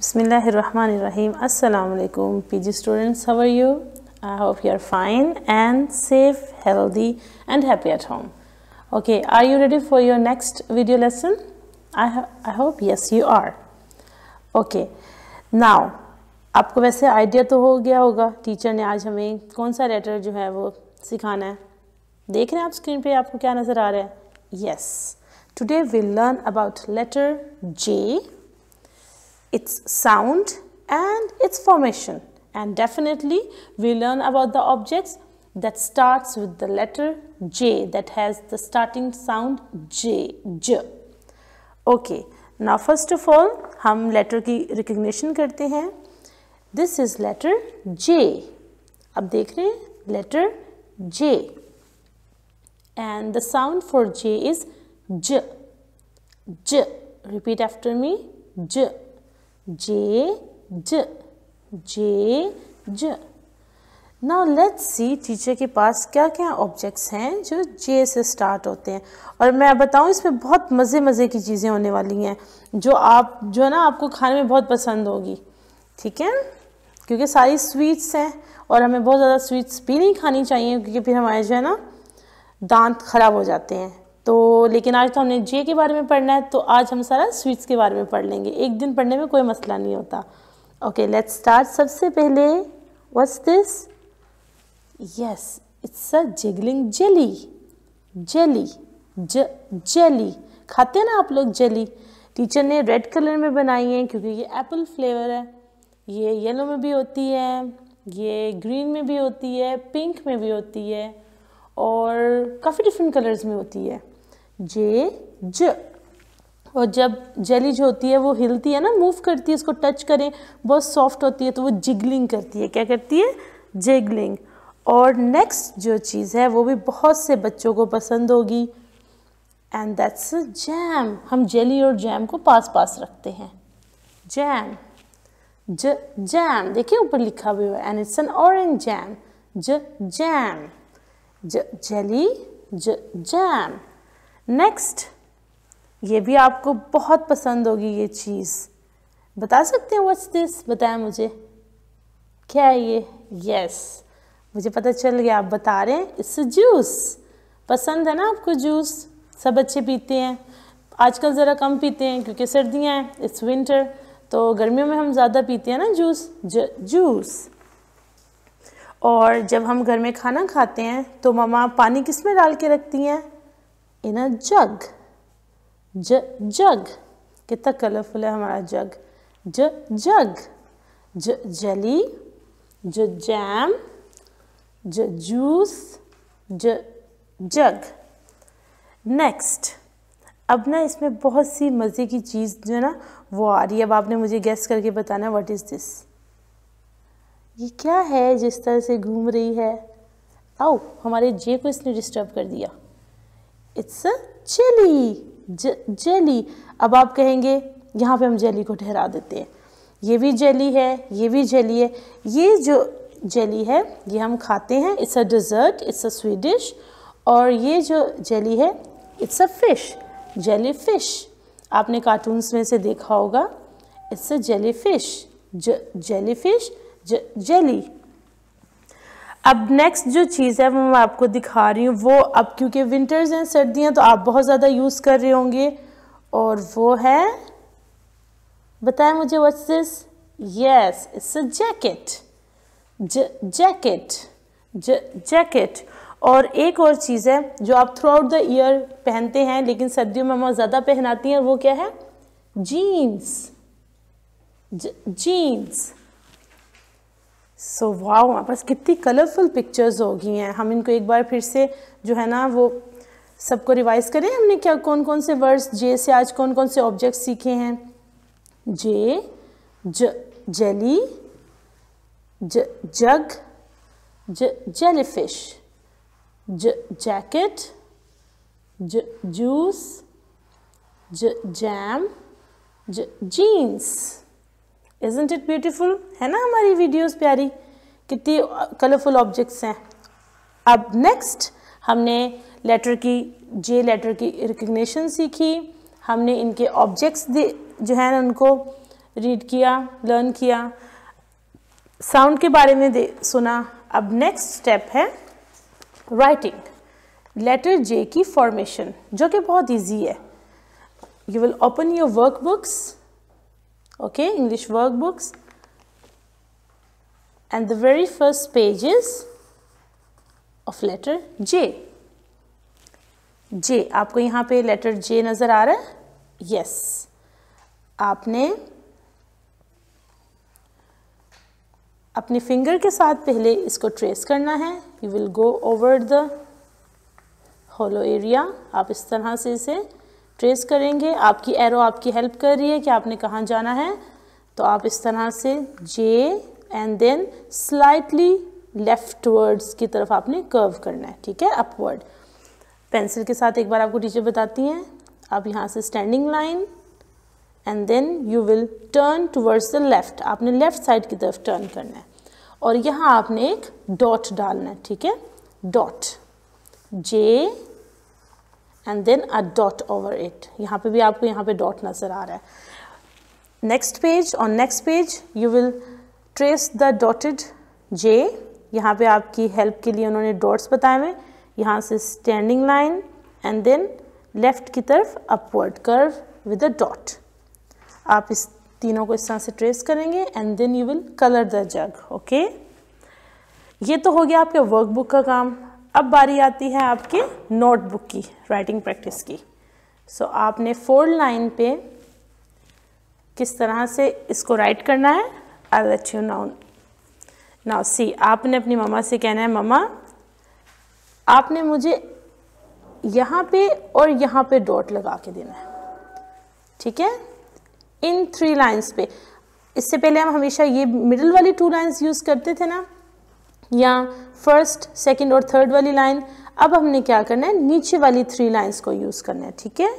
Bismillahirrahmanirrahim. Assalamu alaikum PG students, how are you? I hope you are fine and safe, healthy and happy at home. Okay, are you ready for your next video lesson? I hope yes you are. Okay, now आपको वैसे idea तो हो गया होगा teacher ने आज हमें कौन सा लेटर जो है वो सिखाना है. देख रहे हैं आप स्क्रीन पे आपको क्या नज़र आ रहा है? Yes, today we'll learn about letter J, its sound and its formation, and definitely we learn about the objects that starts with the letter J, that has the starting sound J. Okay, now first of all हम letter की recognition करते हैं. This is letter J. अब देख रहे हैं letter J, and the sound for J is J. J. Repeat after me. J. J, J, J, J. Now let's see teacher के पास क्या क्या ऑब्जेक्ट्स हैं जो J से स्टार्ट होते हैं. और मैं बताऊं इसमें बहुत मज़े की चीज़ें होने वाली हैं जो है ना आपको खाने में बहुत पसंद होगी. ठीक है, क्योंकि सारी स्वीट्स हैं और हमें बहुत ज़्यादा स्वीट्स भी नहीं खानी चाहिए क्योंकि फिर हमारे जो है ना दांत ख़राब हो जाते हैं. तो लेकिन आज तो हमने जे के बारे में पढ़ना है, तो आज हम सारा स्वीट्स के बारे में पढ़ लेंगे. एक दिन पढ़ने में कोई मसला नहीं होता. Okay, let's start. सबसे पहले what's this? Yes, it's a jiggling jelly. Jelly, jelly खाते हैं ना आप लोग जेली. टीचर ने रेड कलर में बनाई है क्योंकि ये एप्पल फ्लेवर है. ये येलो में भी होती है, ये ग्रीन में भी होती है, पिंक में भी होती है और काफ़ी डिफरेंट कलर्स में होती है. ज. और जब जेली जो होती है वो हिलती है ना, मूव करती है, इसको टच करें बहुत सॉफ्ट होती है तो वो जिगलिंग करती है. क्या करती है? जिगलिंग. और नेक्स्ट जो चीज़ है वो भी बहुत से बच्चों को पसंद होगी, एंड दैट्स जैम. हम जेली और जैम को पास रखते हैं. जैम, जैम देखिए ऊपर लिखा हुआ है, and it's an orange jam. Jam, jelly, jam. Next, ये भी आपको बहुत पसंद होगी ये चीज़. बता सकते हैं व्हाट्स दिस? बताएं मुझे क्या है ये? यस, मुझे पता चल गया, आप बता रहे हैं इट्स जूस. पसंद है ना आपको जूस? सब बच्चे पीते हैं. आजकल ज़रा कम पीते हैं क्योंकि सर्दियाँ हैं, इट्स विंटर, तो गर्मियों में हम ज़्यादा पीते हैं ना जूस. जूस. और जब हम घर में खाना खाते हैं तो मम्मा पानी किस में डाल के रखती हैं? इन अ जग. जग. कितना कलरफुल है हमारा जग. जग. जेली, जैम, जूस, जग. नेक्स्ट, अब ना इसमें बहुत सी मज़े की चीज़ जो है ना वो आ रही है. अब आपने मुझे गेस करके बताना व्हाट इज़ दिस. ये क्या है जिस तरह से घूम रही है? आओ, हमारे जे को इसने डिस्टर्ब कर दिया. It's a jelly. जेली. अब आप कहेंगे यहाँ पे हम जेली को ठहरा देते हैं. ये भी जेली है, ये भी जेली है. ये जो जेली है ये हम खाते हैं, it's a dessert, it's a sweet dish. और ये जो जेली है it's a fish, jelly fish. आपने कार्टून्स में से देखा होगा. It's a jelly fish. Jelly fish, jelly. अब नेक्स्ट जो चीज़ है वो मैं आपको दिखा रही हूँ, वो अब क्योंकि विंटर्स हैं, सर्दियाँ, तो आप बहुत ज़्यादा यूज़ कर रहे होंगे, और वो है, बताएं मुझे what's this? Yes, it's a jacket. Jacket, jacket. और एक और चीज़ है जो आप थ्रू आउट द ईयर पहनते हैं लेकिन सर्दियों में हम ज़्यादा पहनाती हैं, वो क्या है? जीन्स. जीन्स. सो वाओ, हमारे पास कितनी कलरफुल पिक्चर्स हो गई हैं. हम इनको एक बार फिर से जो है ना वो सबको रिवाइज करें. हमने क्या कौन कौन से वर्ड्स जे से आज कौन कौन से ऑब्जेक्ट सीखे हैं? J, jelly, jug, jellyfish, jacket, juice, jam, jeans. Isn't it beautiful? है ना हमारी वीडियोस प्यारी, कितनी कलरफुल ऑब्जेक्ट्स हैं. अब नेक्स्ट हमने लेटर की, जे लेटर की रिकग्निशन सीखी. हमने इनके ऑब्जेक्ट्स जो है ना उनको रीड किया, लर्न किया, साउंड के बारे में सुना। अब नेक्स्ट स्टेप है राइटिंग, लेटर जे की फॉर्मेशन, जो कि बहुत इजी है। You will open your workbooks, okay, English workbooks, and the very first page is of letter J. J, आपको यहाँ पे letter J नज़र आ रहा है? Yes. आपने अपने फिंगर के साथ पहले इसको ट्रेस करना है। You will go over the hollow area. आप इस तरह से इसे ट्रेस करेंगे। आपकी एरो आपकी हेल्प कर रही है कि आपने कहाँ जाना है। तो आप इस तरह से J एंड देन स्लाइटली लेफ्टवर्ड्स की तरफ आपने कर्व करना है, ठीक है, अपवर्ड। पेंसिल के साथ एक बार आपको टीचर बताती हैं, आप यहाँ से standing line and then you will turn towards the left, आपने लेफ्ट साइड की तरफ टर्न करना है और यहाँ आपने एक डॉट डालना है, ठीक है, dot, J and then a dot over it. यहाँ पे भी आपको यहाँ पे डॉट नज़र आ रहा है। Next page, on next page you will trace the dotted J, यहाँ पे आपकी हेल्प के लिए उन्होंने डॉट्स बताए हुए, यहाँ से standing line and then left की तरफ upward curve with a dot. आप इस तीनों को इस तरह से ट्रेस करेंगे and then you will colour the jug, okay. ये तो हो गया आपके वर्कबुक का काम। अब बारी आती है आपके नोटबुक की, राइटिंग प्रैक्टिस की। सो आपने 4 लाइन पे किस तरह से इसको राइट करना है, I'll let you know. Now see, आपने अपनी मम्मा से कहना है, मम्मा आपने मुझे यहाँ पे और यहाँ पे डॉट लगा के देना है, ठीक है, इन 3 लाइन्स पे। इससे पहले हम हमेशा ये मिडिल वाली 2 लाइन्स यूज़ करते थे ना, या फर्स्ट, सेकंड और थर्ड वाली लाइन। अब हमने क्या करना है, नीचे वाली 3 लाइन्स को यूज़ करना है, ठीक है,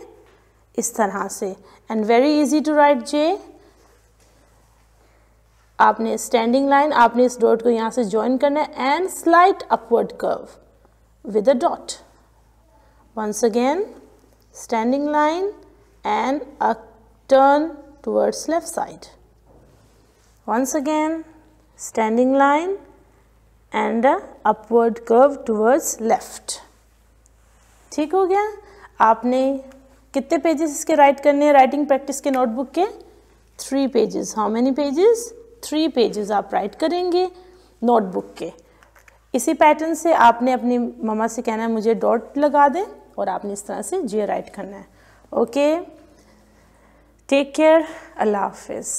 इस तरह से। And very easy to write J। आपने स्टैंडिंग लाइन, आपने इस डॉट को यहाँ से ज्वाइन करना है and slight upward curve with a dot. Once again standing line and a turn towards left side. Once again standing line and a upward curve towards left. ठीक हो गया। आपने कितने पेजेस इसके राइट करने हैं राइटिंग प्रैक्टिस के notebook के? 3 pages. How many pages? 3 pages आप राइट करेंगे नोटबुक के। इसी पैटर्न से आपने अपनी मम्मा से कहना है मुझे डॉट लगा दें और आपने इस तरह से जे राइट करना है। ओके, टेक केयर, अल्लाह हाफिज़।